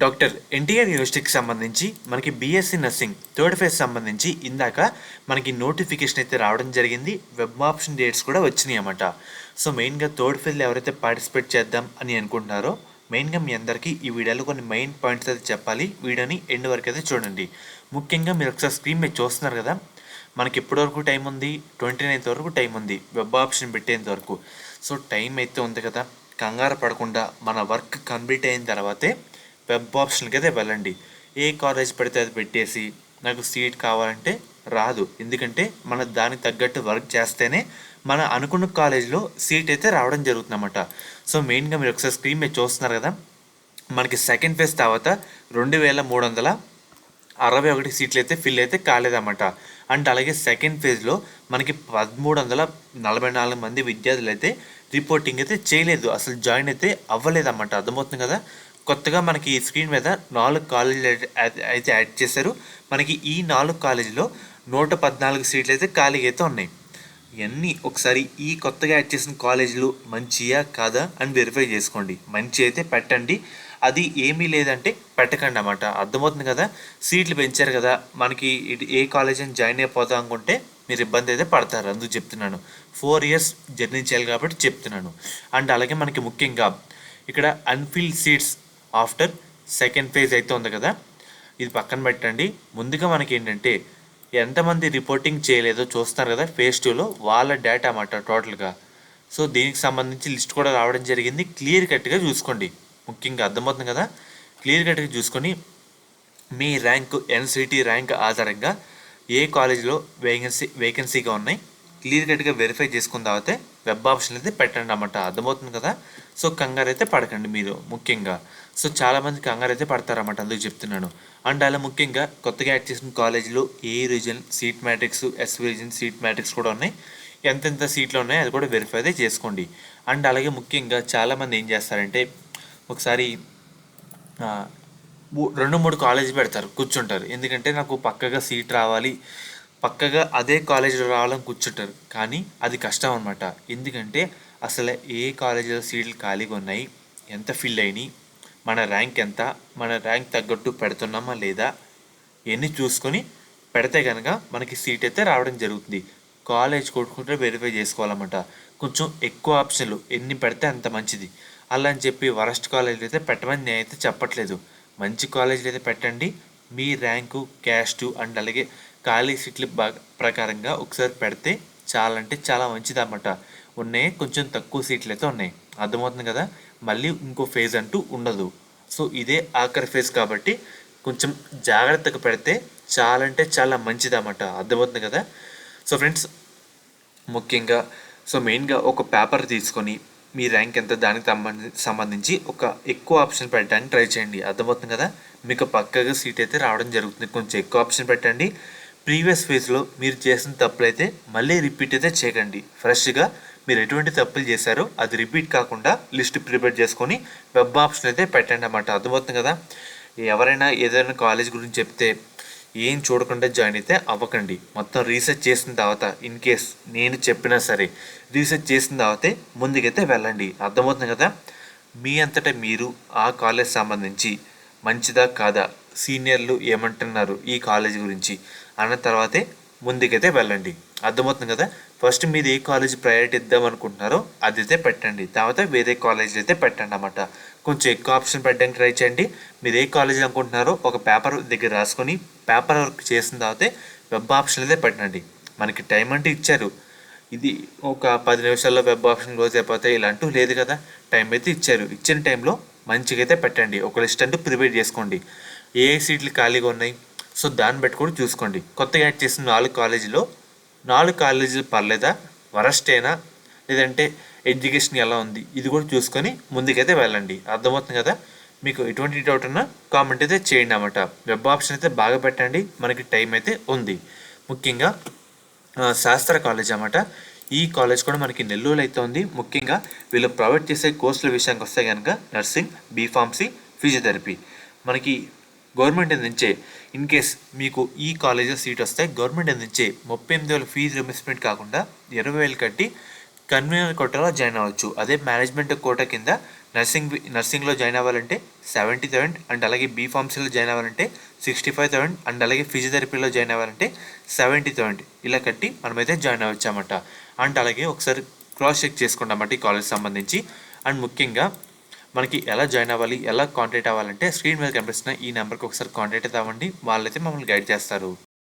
Doctor NTR యూనివర్సిటీకి సంబంధించి మనకి బీఎస్సీ నర్సింగ్ థర్డ్ ఫేజ్ సంబంధించి ఇందాక మనకి నోటిఫికేషన్ అయితే రావడం జరిగింది. వెబ్ ఆప్షన్ డేట్స్ కూడా వచ్చినాయి అన్నమాట. సో మెయిన్గా థర్డ్ ఫేజ్లో ఎవరైతే పార్టిసిపేట్ చేద్దాం అని అనుకుంటున్నారో మెయిన్గా మీ అందరికీ ఈ వీడియోలో కొన్ని మెయిన్ పాయింట్స్ అయితే చెప్పాలి. వీడియోని ఎండ్ వరకు అయితే చూడండి. ముఖ్యంగా మీరు ఒకసారి స్క్రీన్ మీద చూస్తున్నారు కదా, మనకి ఎప్పటి వరకు టైం ఉంది? 29th వరకు టైం ఉంది వెబ్ ఆప్షన్ పెట్టేంత వరకు. సో టైం అయితే ఉంది కదా, కంగారు పడకుండా మన వర్క్ కంప్లీట్ అయిన తర్వాతే వెబ్ ఆప్షన్కి అయితే వెళ్ళండి. ఏ కాలేజ్ పెడితే అది పెట్టేసి నాకు సీట్ కావాలంటే రాదు. ఎందుకంటే మన దానికి తగ్గట్టు వర్క్ చేస్తేనే మన అనుకున్న కాలేజ్లో సీట్ అయితే రావడం జరుగుతుందన్నమాట. సో మెయిన్గా మీరు ఒకసారి స్క్రీన్ మీద చూస్తున్నారు కదా, మనకి సెకండ్ ఫేజ్ తర్వాత 2361 సీట్లు అయితే ఫిల్ అయితే కాలేదన్నమాట. అండ్ అలాగే సెకండ్ ఫేజ్లో మనకి 1344 మంది విద్యార్థులు అయితే రిపోర్టింగ్ అయితే చేయలేదు, అసలు జాయిన్ అయితే అవ్వలేదన్నమాట. అర్థమవుతుంది కదా. కొత్తగా మనకి ఈ స్క్రీన్ మీద 4 కాలేజీలు అయితే యాడ్ చేశారు. మనకి ఈ 4 కాలేజీలో 114 సీట్లు అయితే ఖాళీగా అయితే ఉన్నాయి. ఇవన్నీ ఒకసారి ఈ కొత్తగా యాడ్ చేసిన కాలేజీలు మంచియా కాదా అని వెరిఫై చేసుకోండి. మంచి అయితే పెట్టండి, అది ఏమీ లేదంటే పెట్టకండి అన్నమాట. అర్థమవుతుంది కదా. సీట్లు పెంచారు కదా, మనకి ఏ కాలేజ్ అని జాయిన్ అయిపోతాం అనుకుంటే మీరు ఇబ్బంది అయితే పడతారు. అందుకు చెప్తున్నాను, 4 years జర్నీ చేయాలి కాబట్టి చెప్తున్నాను. అండ్ అలాగే మనకి ముఖ్యంగా ఇక్కడ unfilled seats after second phase అయితే ఉంది కదా, ఇది పక్కన పెట్టండి. ముందుగా మనకి ఏంటంటే ఎంతమంది రిపోర్టింగ్ చేయలేదో చూస్తారు కదా ఫేజ్ 2లో, వాళ్ళ డేటా అన్నమాట టోటల్గా. సో దీనికి సంబంధించి లిస్ట్ కూడా రావడం జరిగింది. క్లియర్ కట్గా చూసుకోండి. ముఖ్యంగా అర్థమవుతుంది కదా, క్లియర్ కట్గా చూసుకొని మీ ర్యాంకు ఎన్సిటీ ర్యాంక్ ఆధారంగా ఏ కాలేజీలో వేకెన్సీగా ఉన్నాయి క్లియర్ కట్గా వెరిఫై చేసుకున్న తర్వాత వెబ్ ఆప్షన్ అయితే పెట్టండి అన్నమాట. అర్థమవుతుంది కదా. సో కంగారు అయితే పడకండి మీరు ముఖ్యంగా. సో చాలామంది కంగారు అయితే పడతారన్నమాట, అందుకు చెప్తున్నాను. అండ్ అలా ముఖ్యంగా కొత్తగా యాడ్ చేసిన కాలేజీలో ఏ region seat matrix, SV region seat matrix కూడా ఉన్నాయి. ఎంతెంత సీట్లు ఉన్నాయో అది కూడా వెరిఫై అయితే చేసుకోండి. అండ్ అలాగే ముఖ్యంగా చాలామంది ఏం చేస్తారంటే ఒకసారి 2-3 కాలేజీ పెడతారు, కూర్చుంటారు. ఎందుకంటే నాకు పక్కగా సీట్ రావాలి, పక్కగా అదే కాలేజీలో రావాలని కూర్చుంటారు. కానీ అది కష్టం అనమాట. ఎందుకంటే అసలు ఏ కాలేజీలో సీట్లు ఖాళీగా ఉన్నాయి, ఎంత ఫిల్ అయినాయి, మన ర్యాంక్ ఎంత, మన ర్యాంక్ తగ్గట్టు పెడుతున్నామా లేదా, ఇవన్నీ చూసుకొని పెడితే కనుక మనకి సీట్ అయితే రావడం జరుగుతుంది. కాలేజ్ కొట్టుకుంటే వెరిఫై చేసుకోవాలన్నమాట. కొంచెం ఎక్కువ ఆప్షన్లు ఎన్ని పెడితే అంత మంచిది. అలా అని చెప్పి వరస్ట్ కాలేజీలు అయితే పెట్టమని నేనైతే చెప్పట్లేదు. మంచి కాలేజీలు అయితే పెట్టండి. మీ ర్యాంకు, క్యాస్టు అండ్ అలాగే ఖాళీ సీట్ల ప్రకారంగా ఒకసారి పెడితే చాలా అంటే చాలా మంచిది అన్నమాట. ఉన్నాయి కొంచెం తక్కువ సీట్లు అయితే ఉన్నాయి. అర్థమవుతుంది కదా. మళ్ళీ ఇంకో ఫేజ్ అంటూ ఉండదు. సో ఇదే ఆఖరి ఫేజ్ కాబట్టి కొంచెం జాగ్రత్తగా పెడితే చాలా అంటే చాలా మంచిది అన్నమాట. అర్థమవుతుంది కదా. సో ఫ్రెండ్స్ ముఖ్యంగా మెయిన్గా ఒక పేపర్ తీసుకొని మీ ర్యాంక్ ఎంత దానికి సంబంధించి ఒక ఎక్కువ ఆప్షన్ పెట్టడానికి ట్రై చేయండి. అర్థమవుతుంది కదా. మీకు పక్కగా సీట్ అయితే రావడం జరుగుతుంది. కొంచెం ఎక్కువ ఆప్షన్ పెట్టండి. ప్రీవియస్ ఫేజ్లో మీరు చేసిన తప్పులు అయితే మళ్ళీ రిపీట్ అయితే చేయకండి. ఫ్రెష్గా మీరు ఎటువంటి తప్పులు చేశారో అది రిపీట్ కాకుండా లిస్ట్ ప్రిపేర్ చేసుకొని వెబ్ ఆప్షన్ అయితే పెట్టండి అన్నమాట. అర్థమవుతుంది కదా. ఎవరైనా ఏదైనా కాలేజ్ గురించి చెప్తే ఏం చూడకుండా జాయిన్ అయితే అవ్వకండి. మొత్తం రీసెర్చ్ చేసిన తర్వాత ఇన్ కేస్ నేను చెప్పినా సరే రీసెర్చ్ చేసిన తర్వాతే ముందుకైతే వెళ్ళండి. అర్థమవుతుంది కదా. మీ అంతటా మీరు ఆ కాలేజ్ సంబంధించి మంచిదా కాదా, సీనియర్లు ఏమంటున్నారు ఈ కాలేజ్ గురించి అన్న తర్వాతే ముందుకైతే వెళ్ళండి. అర్థమవుతుంది కదా. ఫస్ట్ మీరు ఏ కాలేజ్ ప్రయారిటీ ఇద్దాం అనుకుంటున్నారో అది అయితే పెట్టండి. తర్వాత వేరే కాలేజీలు అయితే పెట్టండి అన్నమాట. కొంచెం ఎక్కువ ఆప్షన్ పెట్టడానికి ట్రై చేయండి. మీరు ఏ కాలేజీ అనుకుంటున్నారో ఒక పేపర్ దగ్గర రాసుకొని పేపర్ వర్క్ చేసిన తర్వాతే వెబ్ ఆప్షన్ అయితే పెట్టండి. మనకి టైం అంటే ఇచ్చారు, ఇది ఒక 10 నిమిషాల్లో వెబ్ ఆప్షన్ క్లోజ్ అయిపోతే ఇలాంటివి లేదు కదా. టైం అయితే ఇచ్చారు, ఇచ్చిన టైంలో మంచిగా అయితే పెట్టండి. ఒక లిస్ట్ అంటూ ప్రిపేర్ చేసుకోండి. ఏ సీట్లు ఖాళీగా ఉన్నాయి సో దాన్ని బట్టి కూడా చూసుకోండి. కొత్తగా యాడ్ చేసిన 4 కాలేజీలో 4 కాలేజీలు పర్లేదా, వరస్టేనా, లేదంటే ఎడ్యుకేషన్ ఎలా ఉంది, ఇది కూడా చూసుకొని ముందుకైతే వెళ్ళండి. అర్థమవుతుంది కదా. మీకు ఎటువంటి డౌట్ ఉన్నా కామెంట్ అయితే చేయండి అన్నమాట. వెబ్ ఆప్షన్ అయితే బాగా పెట్టండి, మనకి టైం అయితే ఉంది. ముఖ్యంగా శాస్త్ర కాలేజ్ అన్నమాట. ఈ కాలేజ్ కూడా మనకి నెల్లూరు అయితే ఉంది. ముఖ్యంగా వీళ్ళు ప్రొవైడ్ చేసే కోర్సుల విషయానికి వస్తే కనుక నర్సింగ్, బీఫార్మసీ, ఫిజియోథెరపీ. మనకి గవర్నమెంట్ నుంచే ఇన్ కేస్ మీకు ఈ కాలేజీలో సీట్ వస్తే గవర్నమెంట్ నుంచే 38,000 ఫీజు రిమర్స్మెంట్ కాకుండా 20,000 కట్టి కన్వీనర్ కోటాలో జాయిన్ అవ్వచ్చు. అదే మేనేజ్మెంట్ కోటా కింద నర్సింగ్లో జాయిన్ అవ్వాలంటే 70,000 అండ్ అలాగే బీఫార్మసీలో జాయిన్ అవ్వాలంటే 65,000 అండ్ అలాగే ఫిజియోథెరపీలో జాయిన్ అవ్వాలంటే 70,000 ఇలా కట్టి మనమైతే జాయిన్ అవ్వచ్చామట. అండ్ అలాగే ఒకసారి క్రాస్ చెక్ చేసుకుంటామట ఈ కాలేజ్ సంబంధించి. అండ్ ముఖ్యంగా మనకి ఎలా జాయిన్ అవ్వాలి, ఎలా కాంటాక్ట్ అవ్వాలంటే స్క్రీన్ మీద కనిపిస్తున్న ఈ నెంబర్కి ఒకసారి కాంటాక్ట్ అవ్వండి, వాళ్ళైతే మమ్మల్ని గైడ్ చేస్తారు.